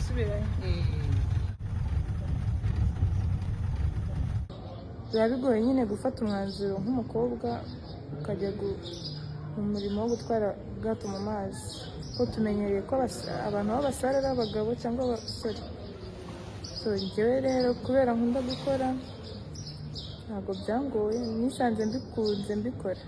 gusubirayo. Biba bigoye nyine gufata umwanzuro nk'umukobwa ukajya mu murimo wo gutwara ubwato mu mazi, ko tumenyereye ko abantu b'abasare ari abagabo cyangwa abasore. So njyewe rero kubera nkunda gukora ntabwo byangoye, nisanze mbikunze mbikora.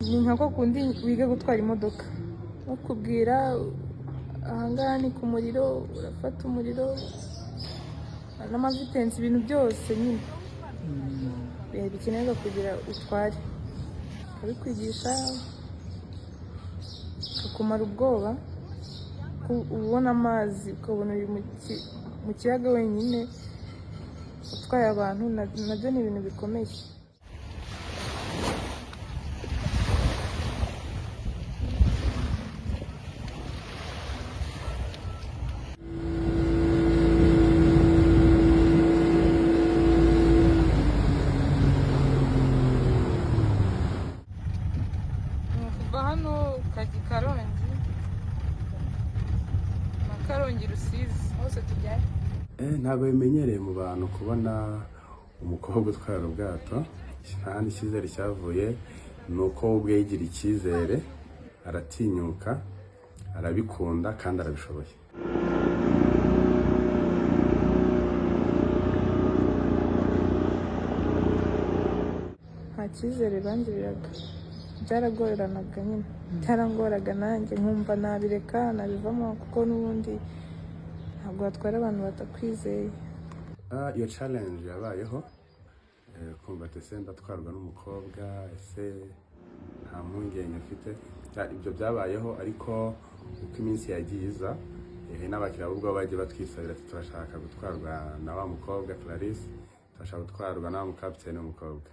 Ni nka ko kundi wiga gutwara imodoka, bakubwira ahangaha ni ku muriro, urafata umuriro n'amavitensi, ibintu byose nyine bikenerwa kugira utware. Abikwigisha ukumara ubwoba, ubona amazi ukabona uri mu kiyaga wenyine utwaye abantu, nabyo ni ibintu bikomeye. Hano Karongi na Karongi Rusizi hose tujyayo. Ntabwo bimenyereye mu bantu kubona umukobwa utwara ubwato. Nta n'icyizere cyavuye, ni uko ubwe yigira icyizere, aratinyuka, arabikunda kandi arabishoboye. Nta cyizere bangiriraga, byaragoranaga nyine, byarangoraga nanjye nkumva nabireka nabivamo, kuko n'ubundi ntabwo watwara abantu batakwizeye. Iyo challenge yabayeho, kumva ese ndatwarwa n'umukobwa, ese nta mpungenge mfite. Ibyo byabayeho, ariko uko iminsi yagiye iza n'abakiriya ubwo bagiye batwisabira ati turashaka gutwarwa na wa mukobwa Clarisse, turashaka gutwarwa na wa mukapiteni w'umukobwa.